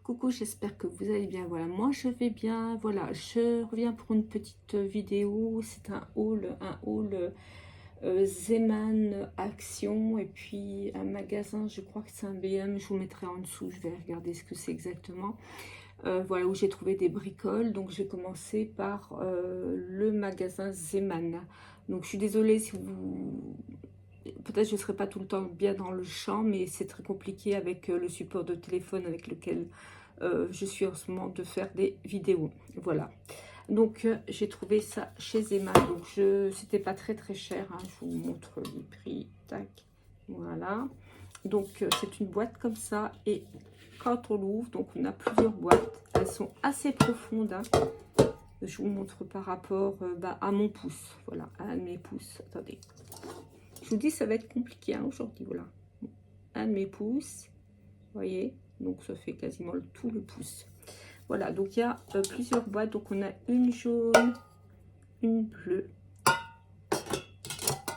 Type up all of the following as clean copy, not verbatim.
Coucou, j'espère que vous allez bien. Voilà, moi je vais bien. Voilà, je reviens pour une petite vidéo. C'est un haul Zeman Action et puis un magasin, je crois que c'est un BM. Je vous mettrai en dessous, je vais regarder ce que c'est exactement. Voilà, où j'ai trouvé des bricoles. Donc je vais commencer par le magasin Zeman. Donc je suis désolée si vous... Peut-être je ne serai pas tout le temps bien dans le champ, mais c'est très compliqué avec le support de téléphone avec lequel je suis en ce moment de faire des vidéos. Voilà. Donc j'ai trouvé ça chez Emma. Donc c'était pas très très cher. Hein. Je vous montre les prix. Tac. Voilà. Donc c'est une boîte comme ça. Et quand on l'ouvre, donc on a plusieurs boîtes. Elles sont assez profondes. Hein. Je vous montre par rapport à mon pouce. Voilà, à mes pouces. Attendez. Je vous dis, ça va être compliqué hein, aujourd'hui. Voilà. Un de mes pouces. Vous voyez, donc ça fait quasiment tout le pouce. Voilà, donc il y a plusieurs boîtes. Donc on a une jaune, une bleue,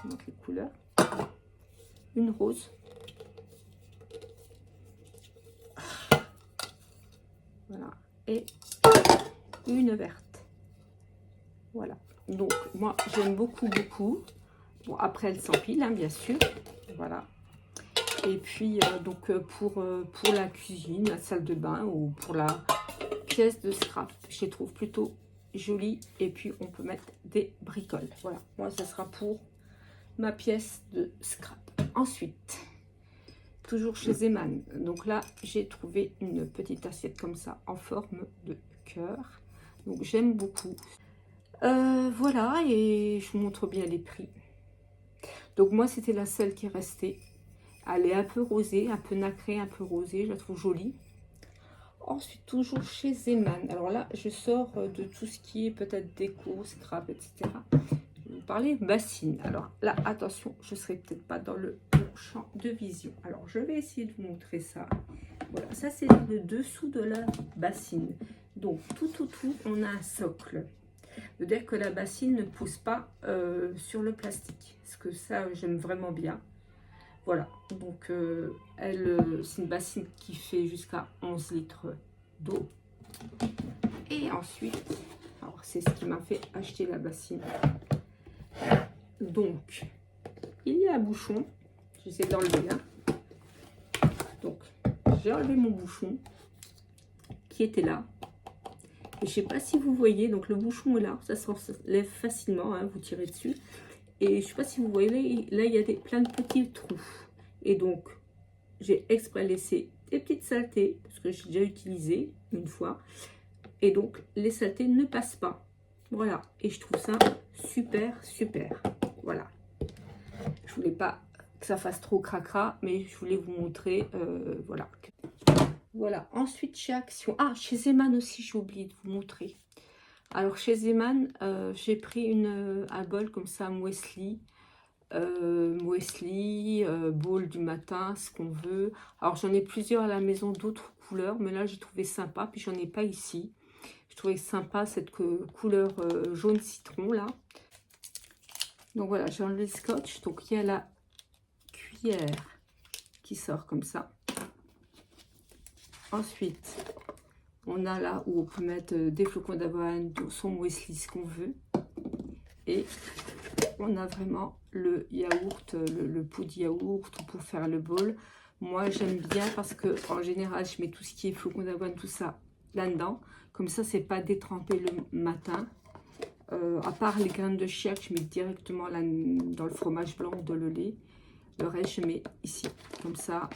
donc les couleurs, une rose, voilà, et une verte. Voilà, donc moi j'aime beaucoup. Bon, après elle s'empile, hein, bien sûr. Voilà. Et puis pour la cuisine, la salle de bain ou pour la pièce de scrap, je les trouve plutôt jolies. Et puis on peut mettre des bricoles. Voilà, moi ça sera pour ma pièce de scrap. Ensuite, toujours chez Zeman, donc là j'ai trouvé une petite assiette comme ça en forme de cœur. Donc j'aime beaucoup. Voilà, et je vous montre bien les prix. Donc moi c'était la seule qui est restée. Elle est un peu rosée, un peu nacrée, un peu rosée, je la trouve jolie. Ensuite, toujours chez Zeman. Alors là, je sors de tout ce qui est peut-être déco, scrap, etc. Je vais vous parler bassine. Alors là, attention, je ne serai peut-être pas dans le champ de vision. Alors, je vais essayer de vous montrer ça. Voilà, ça c'est le dessous de la bassine. Donc, tout autour, on a un socle. C'est-à-dire que la bassine ne pousse pas sur le plastique. Parce que ça, j'aime vraiment bien. Voilà, donc c'est une bassine qui fait jusqu'à 11 litres d'eau. Et ensuite, alors c'est ce qui m'a fait acheter la bassine. Donc, il y a un bouchon, j'essaie d'enlever là. Donc, j'ai enlevé mon bouchon qui était là. Et je ne sais pas si vous voyez, donc le bouchon est là, ça s'enlève facilement, hein, vous tirez dessus. Et je ne sais pas si vous voyez, là il y a plein de petits trous. Et donc, j'ai exprès laissé des petites saletés, parce que j'ai déjà utilisé une fois. Et donc, les saletés ne passent pas. Voilà. Et je trouve ça super. Voilà. Je voulais pas que ça fasse trop cracra, mais je voulais vous montrer. Voilà. Voilà. Ensuite, chez Action. Ah, chez Zeman aussi, j'ai oublié de vous montrer. Alors, chez Zeman, j'ai pris un bol comme ça, Wesley. Bol du matin, ce qu'on veut. Alors j'en ai plusieurs à la maison, d'autres couleurs, mais là j'ai trouvé sympa, puis j'en ai pas ici. Je trouvais sympa cette couleur jaune citron là. Donc voilà, j'ai enlevé le scotch. Donc il y a la cuillère qui sort comme ça. Ensuite, on a là où on peut mettre des flocons d'avoine, son Wesley, ce qu'on veut. Et on a vraiment le yaourt, le pot de yaourt pour faire le bol. Moi, j'aime bien parce que en général, je mets tout ce qui est flocons d'avoine, tout ça là-dedans. Comme ça, c'est pas détrempé le matin. À part les graines de chia que je mets directement là, dans le fromage blanc ou dans le lait. Le reste, je mets ici. Comme ça,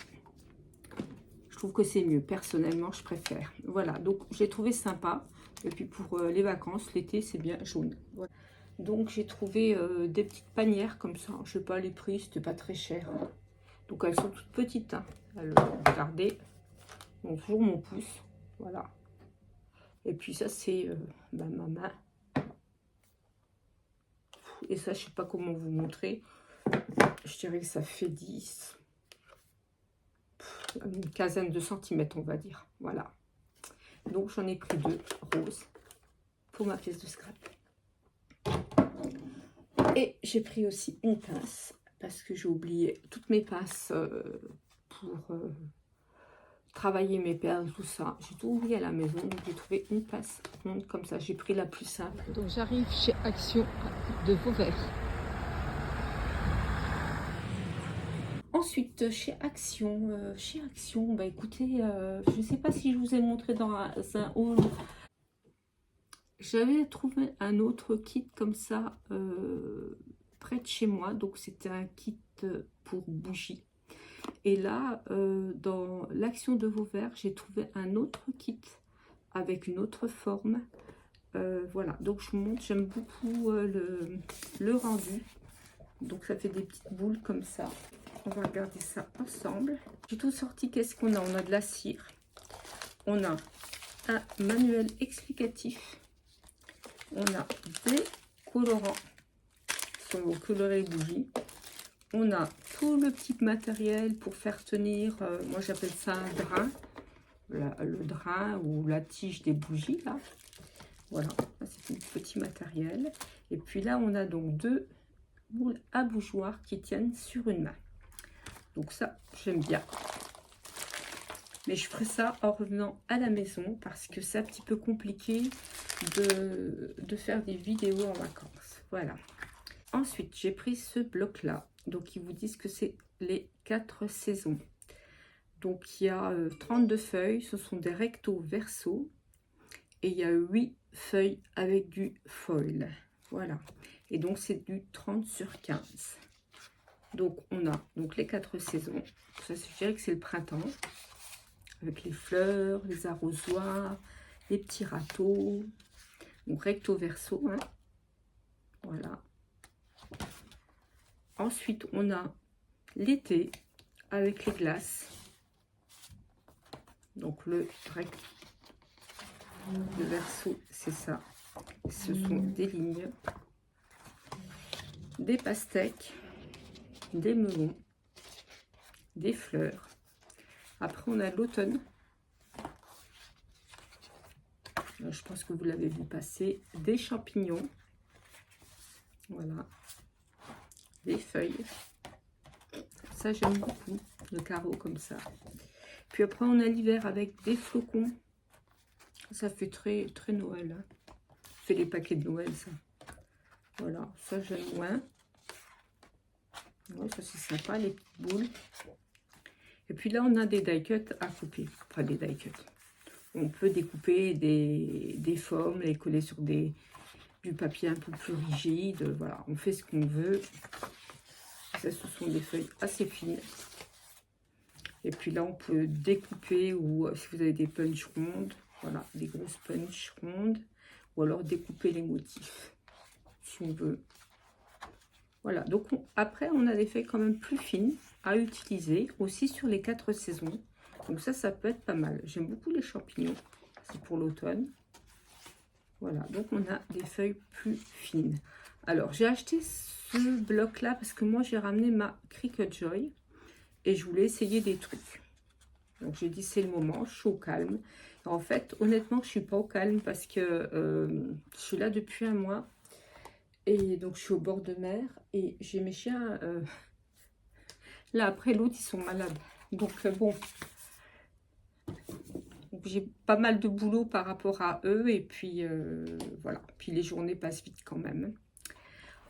je trouve que c'est mieux. Personnellement, je préfère. Voilà, donc j'ai trouvé sympa. Et puis pour les vacances, l'été, c'est bien jaune. Voilà. Donc j'ai trouvé des petites panières comme ça. Je sais pas les prix, c'était pas très cher. Hein. Donc elles sont toutes petites. Hein. Alors, regardez. Donc toujours mon pouce. Voilà. Et puis ça c'est ma main. Et ça je sais pas comment vous montrer. Je dirais que ça fait 10. Une quinzaine de centimètres on va dire. Voilà. Donc j'en ai pris 2 roses pour ma pièce de scrap. Et j'ai pris aussi une pince, parce que j'ai oublié toutes mes pinces travailler mes perles, tout ça. J'ai tout oublié à la maison, donc j'ai trouvé une passe ronde comme ça. J'ai pris la plus simple. Donc j'arrive chez Action de Vauvert. Ensuite, chez Action, bah écoutez, je ne sais pas si je vous ai montré dans un haul. J'avais trouvé un autre kit comme ça près de chez moi. Donc c'était un kit pour bougies. Et là, dans l'Action de Vauvert, j'ai trouvé un autre kit avec une autre forme. Voilà, donc je vous montre, j'aime beaucoup le rendu. Donc ça fait des petites boules comme ça. On va regarder ça ensemble. J'ai tout sorti, qu'est-ce qu'on a? On a de la cire. On a un manuel explicatif. On a des colorants qui sont colorés bougies. On a tout le petit matériel pour faire tenir, moi j'appelle ça un drain, le drain ou la tige des bougies là. Voilà, c'est un petit matériel. Et puis là, on a donc deux boules à bougeoir qui tiennent sur une main. Donc ça, j'aime bien. Mais je ferai ça en revenant à la maison parce que c'est un petit peu compliqué de faire des vidéos en vacances. Voilà. Ensuite, j'ai pris ce bloc-là. Donc, ils vous disent que c'est les 4 saisons. Donc, il y a 32 feuilles. Ce sont des recto verso. Et il y a 8 feuilles avec du foil. Voilà. Et donc, c'est du 30 sur 15. Donc, on a donc les 4 saisons. Ça, je dirais que c'est le printemps. Avec les fleurs, les arrosoirs, les petits râteaux. Donc, recto verso. Hein. Voilà. Ensuite, on a l'été avec les glaces. Donc, le verso, c'est ça. Ce sont des lignes, des pastèques, des melons, des fleurs. Après, on a l'automne. Je pense que vous l'avez vu passer. Des champignons. Voilà. Des feuilles. Ça, j'aime beaucoup. Le carreau comme ça. Puis après, on a l'hiver avec des flocons. Ça fait très, très Noël. Hein. Ça fait les paquets de Noël, ça. Voilà. Ça, j'aime moins. Ouais, ça, c'est sympa, les petites boules. Et puis là, on a des die cuts à couper. Enfin, des die cuts. On peut découper des formes, les coller sur du papier un peu plus rigide. Voilà, on fait ce qu'on veut. Ça, ce sont des feuilles assez fines. Et puis là, on peut découper, ou si vous avez des punch rondes, voilà, des grosses punch rondes, ou alors découper les motifs, si on veut. Voilà, donc après, on a des feuilles quand même plus fines à utiliser, aussi sur les 4 saisons. Donc ça peut être pas mal. J'aime beaucoup les champignons, c'est pour l'automne. Voilà, donc on a des feuilles plus fines. Alors, j'ai acheté ce bloc-là parce que moi, j'ai ramené ma Cricut Joy et je voulais essayer des trucs. Donc, j'ai dit, c'est le moment, je suis au calme. En fait, honnêtement, je suis pas au calme parce que je suis là depuis un mois. Et donc, je suis au bord de mer et j'ai mes chiens. Là, après l'autre, ils sont malades. Donc, bon. J'ai pas mal de boulot par rapport à eux. Et puis, voilà. Puis, les journées passent vite quand même.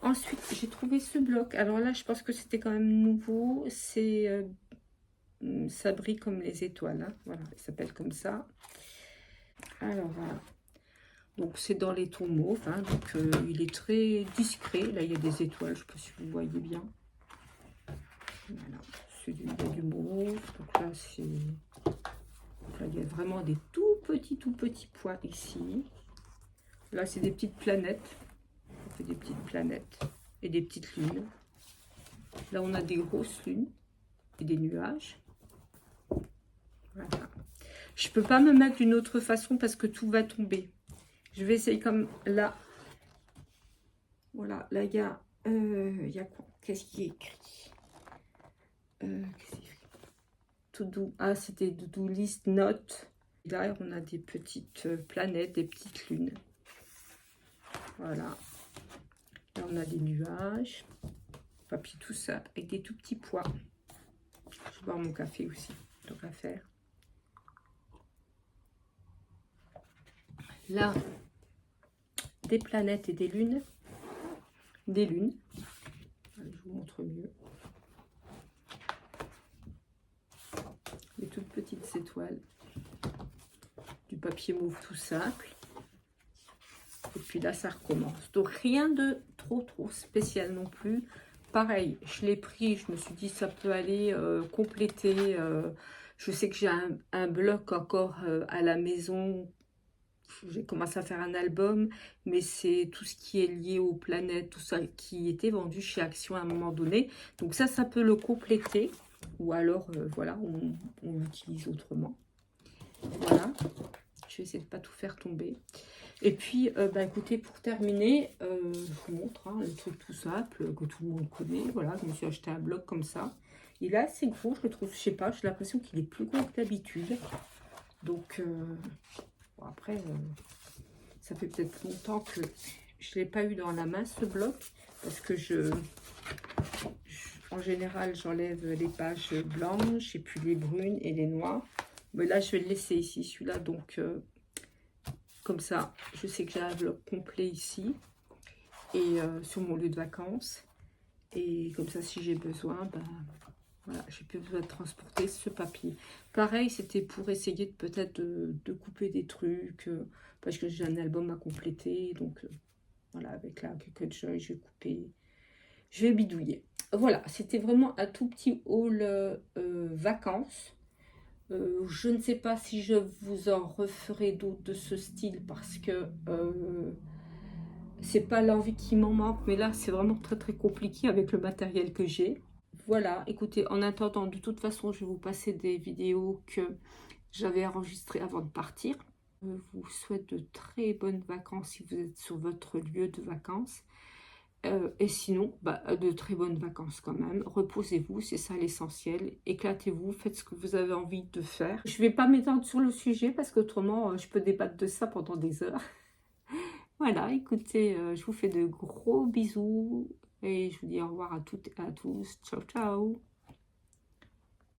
Ensuite, j'ai trouvé ce bloc. Alors là, je pense que c'était quand même nouveau. C'est... ça brille comme les étoiles. Hein. Voilà, il s'appelle comme ça. Alors, voilà. Donc, c'est dans les tons mauves. Hein. Donc, il est très discret. Là, il y a des étoiles. Je ne sais pas si vous voyez bien. Voilà. C'est du mauve. Donc là, c'est... Là, il y a vraiment des tout petits points ici. Là, c'est des petites planètes. On fait des petites planètes et des petites lunes. Là, on a des grosses lunes et des nuages. Voilà. Je peux pas me mettre d'une autre façon parce que tout va tomber. Je vais essayer comme là. Voilà, là, il y a quoi? Qu'est-ce qui est écrit? To do. Ah, c'était to-do list note. Là, on a des petites planètes, des petites lunes. Voilà. Là, on a des nuages. Papier tout ça, avec des tout petits pois. Je vais boire mon café aussi, donc à faire. là des planètes et des lunes. Des lunes. Allez, je vous montre mieux. Des toutes petites étoiles. Du papier mauve tout simple. Et puis là, ça recommence. Donc, rien de trop spécial non plus. Pareil, je l'ai pris, je me suis dit, ça peut aller compléter. Je sais que j'ai un bloc encore à la maison. J'ai commencé à faire un album, mais c'est tout ce qui est lié aux planètes, tout ça qui était vendu chez Action à un moment donné. Donc ça peut le compléter. Ou alors, voilà, on l'utilise autrement. Voilà. Je vais essayer de ne pas tout faire tomber. Et puis, bah, écoutez, pour terminer, je vous montre hein, le truc tout simple que tout le monde connaît. Voilà, je me suis acheté un bloc comme ça. Il est assez gros, je le trouve, je sais pas, j'ai l'impression qu'il est plus gros que d'habitude. Donc, bon, après, ça fait peut-être longtemps que je ne l'ai pas eu dans la main, ce bloc. Parce que en général, j'enlève les pages blanches et puis les brunes et les noires. Mais là, je vais le laisser ici, celui-là, donc... comme ça, je sais que j'ai un bloc complet ici et sur mon lieu de vacances. Et comme ça, si j'ai besoin, ben, voilà, j'ai plus besoin de transporter ce papier. Pareil, c'était pour essayer peut-être de couper des trucs, parce que j'ai un album à compléter. Donc voilà, avec la Cut Joy, je vais couper, je vais bidouiller. Voilà, c'était vraiment un tout petit haul vacances. Je ne sais pas si je vous en referai d'autres de ce style parce que c'est pas l'envie qui m'en manque, mais là c'est vraiment très compliqué avec le matériel que j'ai. Voilà, écoutez, en attendant, de toute façon, je vais vous passer des vidéos que j'avais enregistrées avant de partir. Je vous souhaite de très bonnes vacances si vous êtes sur votre lieu de vacances. Et sinon, bah, de très bonnes vacances quand même. Reposez-vous, c'est ça l'essentiel. Éclatez-vous, faites ce que vous avez envie de faire. Je ne vais pas m'étendre sur le sujet parce qu'autrement, je peux débattre de ça pendant des heures. Voilà, écoutez, je vous fais de gros bisous et je vous dis au revoir à toutes et à tous. Ciao, ciao!